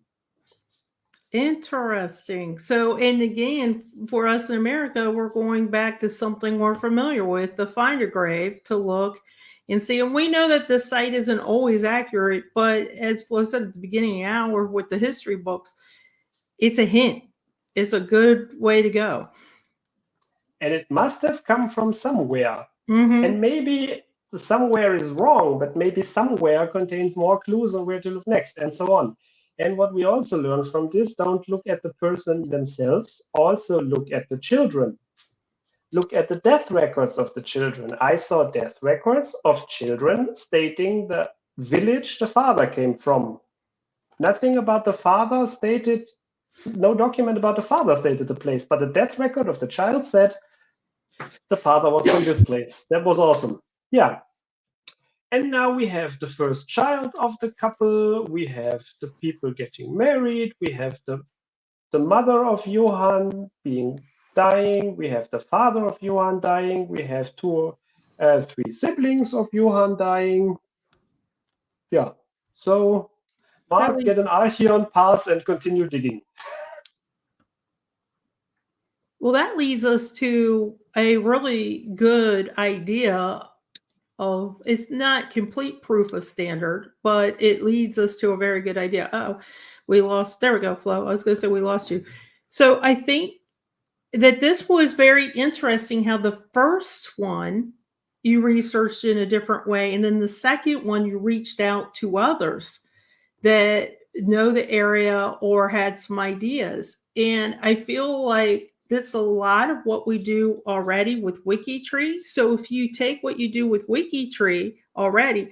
Interesting. So, and again, for us in America, we're going back to something we're familiar with, the Find a Grave, to look and see. And we know that the site isn't always accurate, but as Flo said at the beginning of the hour with the history books, it's a hint. It's a good way to go. And it must have come from somewhere. Mm-hmm. And maybe somewhere is wrong, but maybe somewhere contains more clues on where to look next, and so on. And what we also learn from this, don't look at the person themselves, also look at the children. Look at the death records of the children. I saw death records of children stating the village the father came from. Nothing about the father stated, no document about the father stated the place, but the death record of the child said the father was from this place. That was awesome. Yeah. And now we have the first child of the couple. We have the people getting married. We have the mother of Johann dying. We have the father of Johann dying. We have three siblings of Johann dying. Yeah. So, Mark, get an Archeon pass and continue digging. Well, that leads us to a really good idea of, it's not complete proof of standard, but it leads us to a very good idea. Oh, we lost. There we go, Flo. I was going to say we lost you. So I think that this was very interesting how the first one you researched in a different way. And then the second one, you reached out to others that know the area or had some ideas. And I feel like that's a lot of what we do already with WikiTree. So if you take what you do with WikiTree already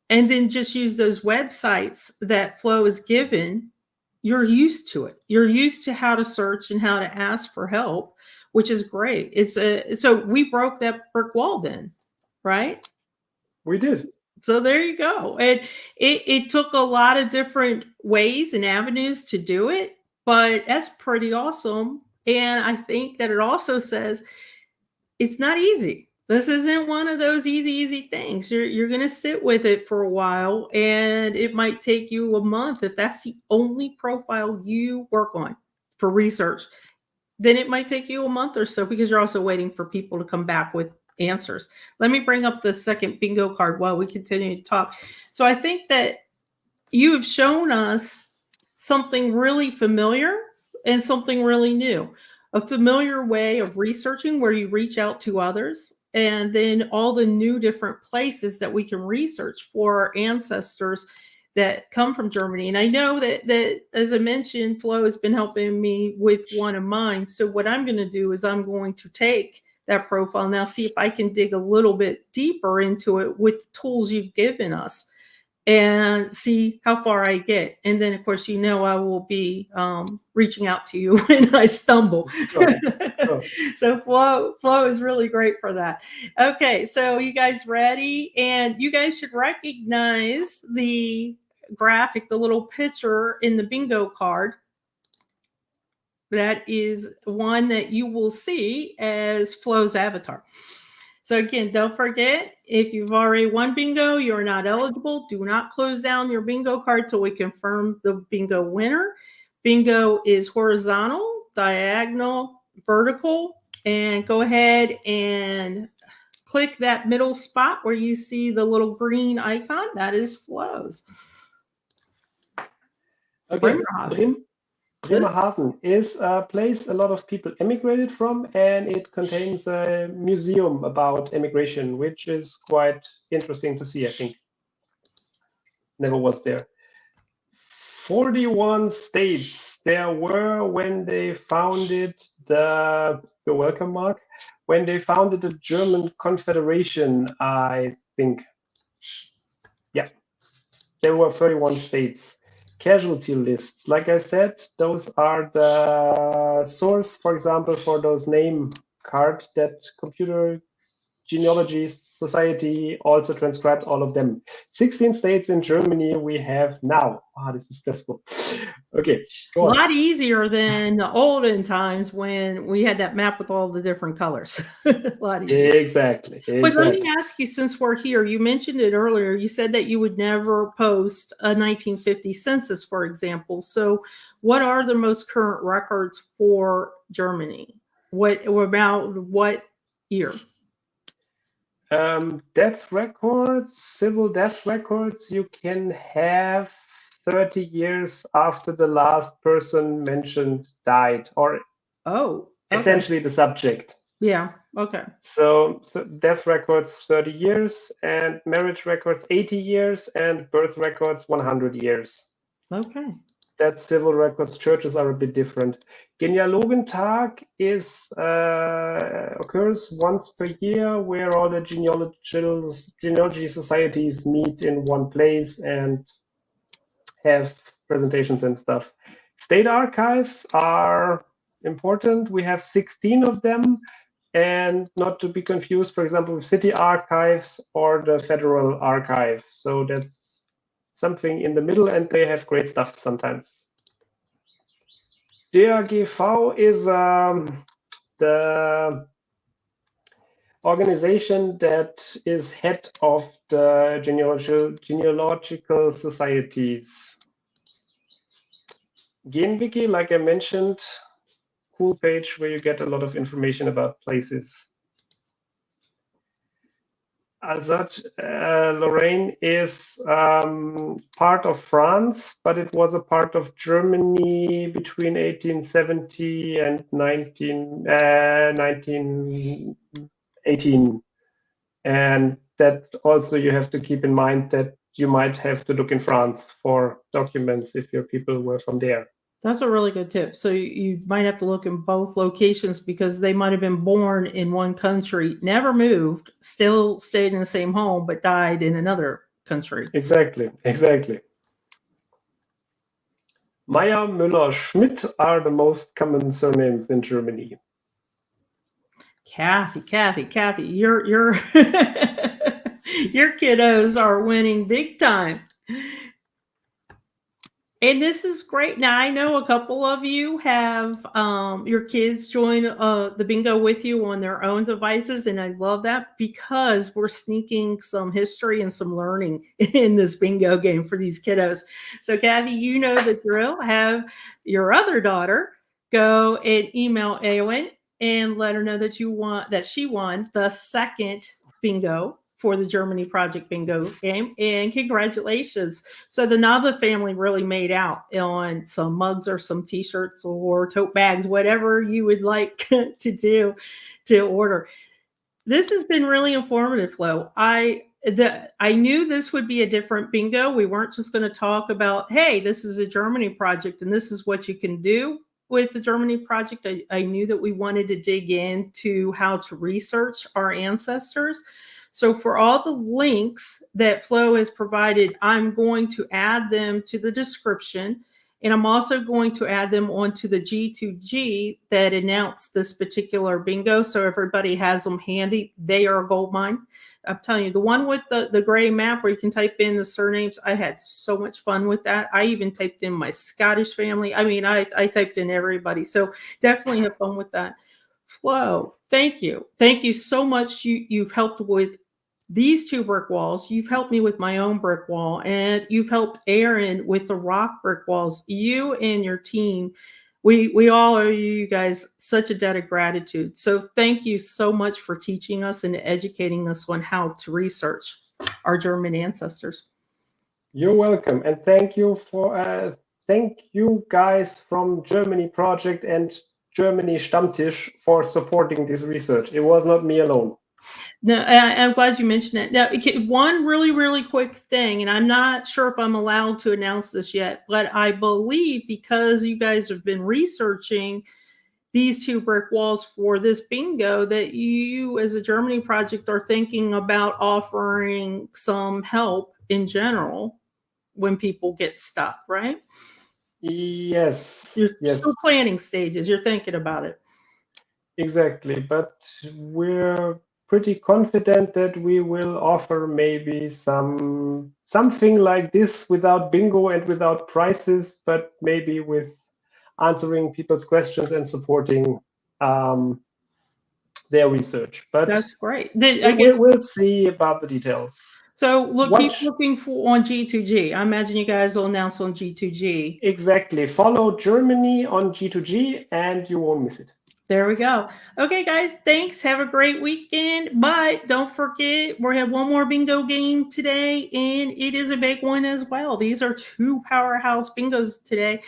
and then just use those websites that Flo is given, you're used to it. You're used to how to search and how to ask for help, which is great. So we broke that brick wall then, right? We did. So there you go. And it took a lot of different ways and avenues to do it, but that's pretty awesome. And I think that it also says it's not easy. This isn't one of those easy things. You're going to sit with it for a while, and it might take you a month. If that's the only profile you work on for research, then it might take you a month or so, because you're also waiting for people to come back with answers. Let me bring up the second bingo card while we continue to talk. So I think that you have shown us something really familiar and something really new. a familiar way of researching where you reach out to others, and then all the new different places that we can research for our ancestors that come from Germany. And I know that as I mentioned, Flo has been helping me with one of mine. So what I'm going to do is I'm going to take that profile now, see if I can dig a little bit deeper into it with the tools you've given us, and see how far I get. And then, of course, I will be reaching out to you when I stumble. Sure. So Flo is really great for that. Okay, so you guys ready? And you guys should recognize the graphic, the little picture in the bingo card. That is one that you will see as Flo's avatar. So again, don't forget, if you've already won bingo, you're not eligible. Do not close down your bingo card till we confirm the bingo winner. Bingo is horizontal, diagonal, vertical, and go ahead and click that middle spot where you see the little green icon. That is Flo's. Okay, Bremerhaven is a place a lot of people emigrated from, and it contains a museum about emigration, which is quite interesting to see, I think. Never was there. 41 states there were when they founded you're welcome, Mark, when they founded the German Confederation, I think. Yeah, there were 31 states. Casualty lists, like I said, those are the source, for example, for those name card that Computer Genealogy Society also transcribed all of them. 16 states in Germany we have now. This is stressful. Okay, go on. A lot easier than the olden times when we had that map with all the different colors. A lot easier. Exactly. But let me ask you, since we're here, you mentioned it earlier. You said that you would never post a 1950 census, for example. So what are the most current records for Germany? About what year? Death records, civil death records, you can have 30 years after the last person mentioned died, or essentially the subject. Yeah, okay. So death records 30 years, and marriage records 80 years, and birth records 100 years. Okay. That's civil records. Churches are a bit different. Genealogentag occurs once per year, where all the genealogy societies meet in one place and have presentations and stuff. State archives are important. We have 16 of them, and not to be confused, for example, with city archives or the federal archive. So that's something in the middle, and they have great stuff sometimes. DRGV is the organization that is head of the genealogical societies. GenWiki, like I mentioned, cool page where you get a lot of information about places. Alsace-Lorraine is part of France, but it was a part of Germany between 1870 and 1918. And that also you have to keep in mind that you might have to look in France for documents if your people were from there. That's a really good tip. So you might have to look in both locations because they might have been born in one country, never moved, still stayed in the same home, but died in another country. Exactly. Meyer, Müller, Schmidt are the most common surnames in Germany. Kathy, your your kiddos are winning big time. And this is great. Now, I know a couple of you have your kids join the bingo with you on their own devices. And I love that because we're sneaking some history and some learning in this bingo game for these kiddos. So, Kathy, you know the drill. Have your other daughter go and email Eowyn and let her know that she won the second bingo for the Germany Project Bingo game, and congratulations. So the Nava family really made out on some mugs or some t-shirts or tote bags, whatever you would like to do to order. This has been really informative, Flo. I knew this would be a different bingo. We weren't just going to talk about, hey, this is a Germany project and this is what you can do with the Germany project. I knew that we wanted to dig into how to research our ancestors. So for all the links that Flo has provided, I'm going to add them to the description. And I'm also going to add them onto the G2G that announced this particular bingo. So everybody has them handy. They are a gold mine. I'm telling you, the one with the gray map where you can type in the surnames, I had so much fun with that. I even typed in my Scottish family. I mean, I typed in everybody. So definitely have fun with that. Flo, thank you. Thank you so much. You've helped with these 2 brick walls. You've helped me with my own brick wall, and you've helped Aaron with the rock brick walls. You and your team, we all owe you guys such a debt of gratitude. So thank you so much for teaching us and educating us on how to research our German ancestors. You're welcome, and thank you guys from Germany Project and Germany Stammtisch for supporting this research. It was not me alone. No, I'm glad you mentioned it. Now, one really, really quick thing, and I'm not sure if I'm allowed to announce this yet, but I believe because you guys have been researching these 2 brick walls for this bingo, that you as a Germany project are thinking about offering some help in general when people get stuck, right? Yes. You're yes. still planning stages. You're thinking about it. Exactly, but we're pretty confident that we will offer maybe something like this without bingo and without prizes, but maybe with answering people's questions and supporting their research. But that's great. I guess we'll see about the details. So keep looking for on G2G. I imagine you guys will announce on G2G. Exactly. Follow Germany on G2G and you won't miss it. There we go. Okay, guys, thanks. Have a great weekend. But don't forget, we have one more bingo game today, and it is a big one as well. These are 2 powerhouse bingos today.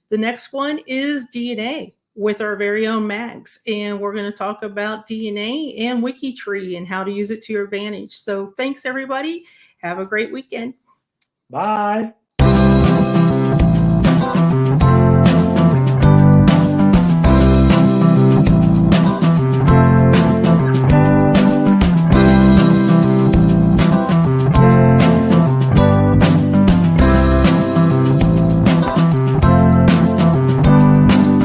The next one is DNA with our very own Mags, and we're going to talk about DNA and WikiTree and how to use it to your advantage. So thanks, everybody. Have a great weekend. Bye.